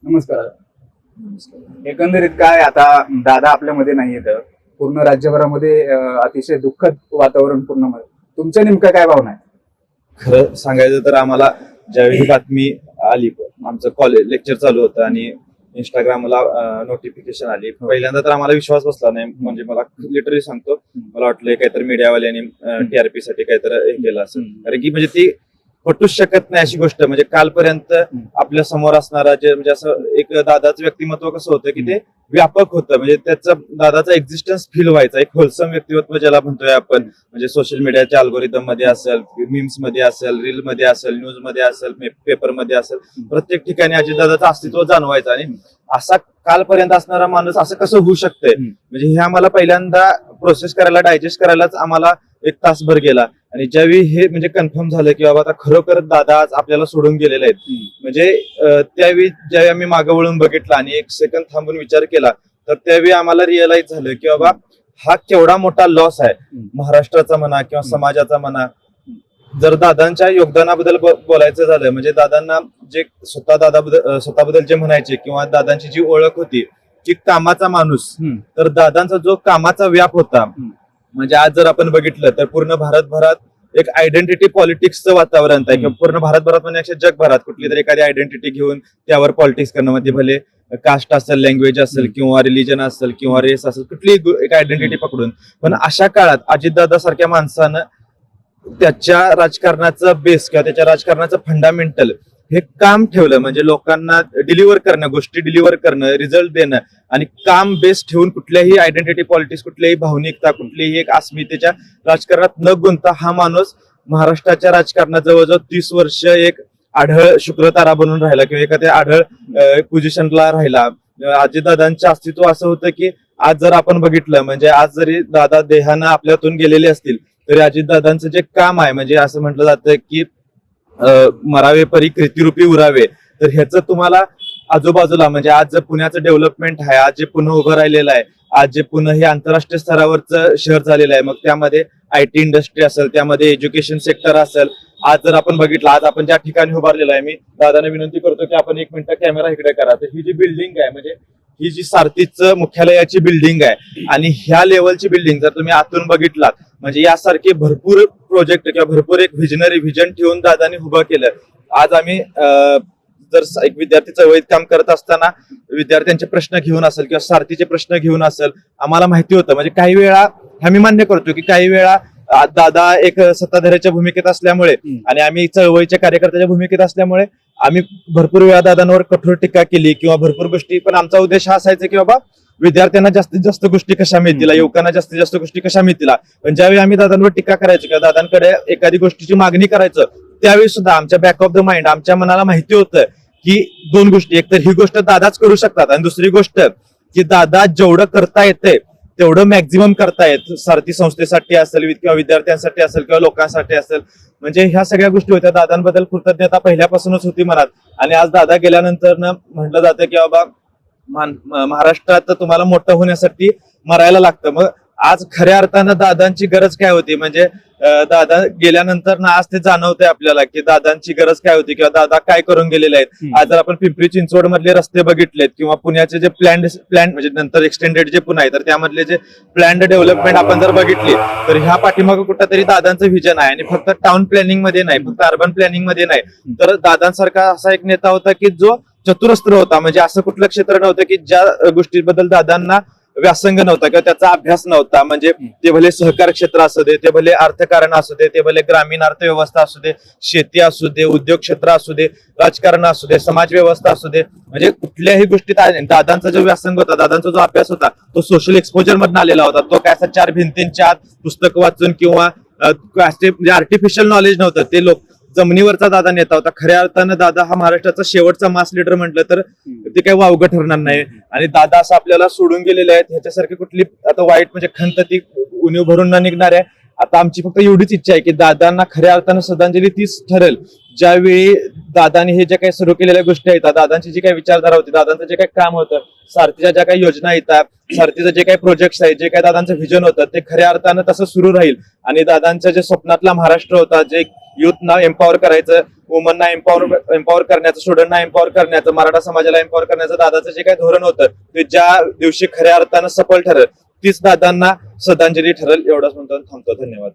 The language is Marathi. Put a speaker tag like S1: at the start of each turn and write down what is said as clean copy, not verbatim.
S1: नमस्कार. एकंदरीत काय आता दादा आपल्यामध्ये नाही येत, पूर्ण राज्यभरामध्ये अतिशय दुःखद वातावरण पूर्ण. तुमच्या नेमकं काय भावना आहे?
S2: खरं सांगायचं तर आम्हाला ज्यावेळी ही बातमी आली, आमचं कॉलेज लेक्चर चालू होतं आणि इंस्टाग्रामला नोटिफिकेशन आली, पहिल्यांदा तर आम्हाला विश्वास बसला नाही. म्हणजे मला लिटरली सांगतो, मला वाटलं काहीतरी मीडियावाल्यांनी टीआरपी साठी काहीतरी हे केलं असेल. कारण की म्हणजे ती पटूच शकत नाही अशी गोष्ट. म्हणजे कालपर्यंत आपल्या समोर असणारा जे म्हणजे असं एक दादाचं व्यक्तिमत्व कसं होतं की ते व्यापक होतं. म्हणजे त्याचं दादाचा एक्झिस्टन्स फील व्हायचा. एक होलसम व्यक्तिमत्व ज्याला म्हणतोय आपण, म्हणजे सोशल मीडियाच्या अल्गोरिदम मध्ये असेल, मीम्स मध्ये असेल, रील मध्ये असेल, न्यूज मध्ये असेल, पेपर मध्ये असेल, प्रत्येक ठिकाणी अजितदादाचं अस्तित्व जाणवायचं. आणि असा कालपर्यंत असणारा माणूस असं कसं होऊ शकतंय, म्हणजे हे आम्हाला पहिल्यांदा प्रोसेस करायला, डायजेस्ट करायलाच आम्हाला एक तासभर गेला. आणि ज्यावेळी हे म्हणजे कन्फर्म झालं की बाबा आता खरोखर दादा आज आपल्याला सोडून गेलेले आहेत, म्हणजे त्यावेळी ज्यावेळी आम्ही मागं वळून बघितलं आणि एक सेकंद थांबून विचार केला, तर त्यावेळी आम्हाला रिअलाइज झालं की बाबा हा केवढा मोठा लॉस आहे महाराष्ट्राचा म्हणा किंवा समाजाचा म्हणा. जर दादांच्या योगदानाबद्दल बोलायचं झालं, म्हणजे दादांना जे स्वतःबद्दल जे म्हणायचे किंवा दादांची जी ओळख होती की कामाचा माणूस, तर दादांचा जो कामाचा व्याप होता, म्हणजे आज जर आपण बघितलं तर पूर्ण भारतभरात एक आयडेंटिटी पॉलिटिक्सचं वातावरण आहे किंवा पूर्ण भारतभरात म्हणजे जगभरात कुठली तरी एखादी आयडेंटिटी घेऊन त्यावर पॉलिटिक्स करणं, मध्ये भले कास्ट असेल, लँग्वेज असेल किंवा रिलीजन असेल किंवा रेस असेल, कुठली एक आयडेंटिटी पकडून. पण अशा काळात अजितदादा सारख्या माणसानं त्याच्या राजकारणाचं बेस किंवा त्याच्या राजकारणाचं फंडामेंटल हे काम ठेवलं. म्हणजे लोकांना डिलिव्हर करणं, गोष्टी डिलिव्हर करणं, रिझल्ट देणं आणि काम बेस ठेवून कुठल्याही आयडेंटिटी पॉलिटिक्स, कुठल्याही भावनिकता, कुठलीही एक अस्मितेच्या राजकारणात न गुंतता हा माणूस महाराष्ट्राच्या राजकारणात जवळजवळ 30 वर्ष एक आढळ शुक्रतारा बनून राहिला किंवा एखाद्या आढळ पोझिशनला राहिला. अजितदादांचं अस्तित्व असं होतं की आज जर आपण बघितलं, म्हणजे आज जरी दादा देहानं आपल्यातून गेलेले असतील तरी अजितदादांचं जे काम आहे, म्हणजे असं म्हटलं जातं की मरावे परी कृतीरूपी उरावे, तर ह्याचं तुम्हाला आजूबाजूला म्हणजे आज जे पुण्याचं डेव्हलपमेंट आहे, आज जे पुणे उभं राहिलेलं आहे, आज जे पुणे हे आंतरराष्ट्रीय स्तरावरचं शहर झालेलं आहे, मग त्यामध्ये आयटी इंडस्ट्री असेल, त्यामध्ये एज्युकेशन सेक्टर असेल. आज जर आपण बघितलं, आज आपण ज्या ठिकाणी उभारलेलं आहे, मी दादाने विनंती करतो की आपण 1 मिनिट कॅमेरा इकडे करा. तर ही जी बिल्डिंग आहे, म्हणजे ही जी सारथीचं मुख्यालयाची बिल्डिंग आहे आणि ह्या लेवलची बिल्डिंग जर तुम्ही आतून बघितलात, म्हणजे यासारखे भरपूर प्रोजेक्ट किंवा भरपूर एक व्हिजन ठेवून दादांनी उभं केलं. आज आम्ही जर एक विद्यार्थी चळवळीत काम करत असताना विद्यार्थ्यांचे प्रश्न घेऊन असेल किंवा सारथीचे प्रश्न घेऊन असेल, आम्हाला माहिती होतं. म्हणजे काही वेळा आम्ही मान्य करतो की काही वेळा दादा एक सत्ताधाऱ्याच्या भूमिकेत असल्यामुळे आणि आम्ही चळवळीच्या कार्यकर्त्याच्या भूमिकेत असल्यामुळे आम्ही भरपूर वेळा दादांवर कठोर टीका केली किंवा भरपूर गोष्टी, पण आमचा उद्देश हा असायचा की बाबा विद्यार्थ्यांना जास्तीत जास्त गोष्टी कशा मिळतील, युवकांना जास्तीत जास्त गोष्टी कशा मिळतील. पण ज्यावेळी आम्ही दादांवर टीका करायचो किंवा दादांकडे एखादी गोष्टीची मागणी करायचं, त्यावेळी सुद्धा आमच्या बॅक ऑफ द माइंड आमच्या मनाला माहिती होतं की 2 गोष्टी, एक तर ही गोष्ट दादाच करू शकतात आणि दुसरी गोष्ट की दादा जेवढं करता येते तेवढं मॅक्झिमम करतायत. सारथी संस्थेसाठी असेल किंवा विद्यार्थ्यांसाठी असेल किंवा लोकांसाठी असेल, म्हणजे ह्या सगळ्या गोष्टी होत्या. दादांबद्दल कृतज्ञता पहिल्यापासूनच होती मनात. आणि आज दादा गेल्यानंतर म्हटलं जातं की बाबा महाराष्ट्रात तुम्हाला मोठं होण्यासाठी मरायला लागतं. मग आज खऱ्या अर्थानं दादांची गरज काय होती, म्हणजे दादा गेल्यानंतर ना आज ते जाणवतंय आपल्याला की दादांची गरज काय होती किंवा दादा काय करून गेलेले आहेत. आज जर आपण पिंपरी चिंचवड मधले रस्ते बघितलेत किंवा पुण्याचे जे प्लॅन म्हणजे नंतर एक्सटेंडेड जे पुणे आहे, तर त्यामधले जे प्लॅन्ड डेव्हलपमेंट आपण जर बघितली, तर ह्या पाठीमागं कुठंतरी दादांचं व्हिजन आहे. आणि फक्त टाउन प्लॅनिंग मध्ये नाही, फक्त अर्बन प्लॅनिंग मध्ये नाही, तर दादांसारखा असा एक नेता होता की जो चतुरस्त्र होता. म्हणजे असं कुठलं क्षेत्र नव्हतं की ज्या गोष्टीबद्दल दादांना व्यासंग नव्हता किंवा त्याचा अभ्यास नव्हता. म्हणजे ते भले सहकार क्षेत्र असू दे, ते भले अर्थकारण असू दे, ते भले ग्रामीण अर्थव्यवस्था असू दे, शेती असू दे, उद्योग क्षेत्र असू दे, राजकारण असू दे, समाज व्यवस्था असू दे, म्हणजे कुठल्याही गोष्टीत दादांचा जो व्यासंग होता, दादांचा जो अभ्यास होता, तो सोशल एक्सपोजर मधून आलेला होता. तो काय असा 4 भिंतींच्या आत पुस्तक वाचून किंवा म्हणजे आर्टिफिशियल नॉलेज नव्हतं. ते लोक जमिनीवरचा दादा नेता होता. खऱ्या अर्थानं दादा हा महाराष्ट्राचा शेवटचा मास लीडर म्हटलं तर ते काही वावगं ठरणार नाही. आणि दादा असं आपल्याला सोडून गेलेले आहेत ह्याच्यासारखी कुठली आता वाईट म्हणजे खंत ती उणीव भरून न निघणार आहे. आता आमची फक्त एवढीच इच्छा आहे की दादांना खऱ्या अर्थानं श्रद्धांजली तीच ठरेल ज्यावेळी दादांनी हे ज्या काही सुरू केलेल्या गोष्टी आहेत, दादांची जी काही विचारधारा होती, दादांचं जे काही काम होतं, सारथीच्या ज्या काही योजना येतात, सारथीचं जे काही प्रोजेक्ट्स आहेत, जे काही दादांचं व्हिजन होतं ते खऱ्या अर्थानं तसं सुरू राहील. आणि दादांचं जे स्वप्नातला महाराष्ट्र होता, जे युथना एम्पॉवर करायचं, वुमनना एम्पॉवर करण्याचं, स्टुडंटना एम्पॉवर करण्याचं, मराठा समाजाला एम्पॉवर करण्याचं दादाचं जे काही धोरण होतं ते ज्या दिवशी खऱ्या अर्थानं सफल ठरेल तीच दादांना श्रद्धांजली ठरेल. एवढंच म्हणतो, थांबतो. धन्यवाद.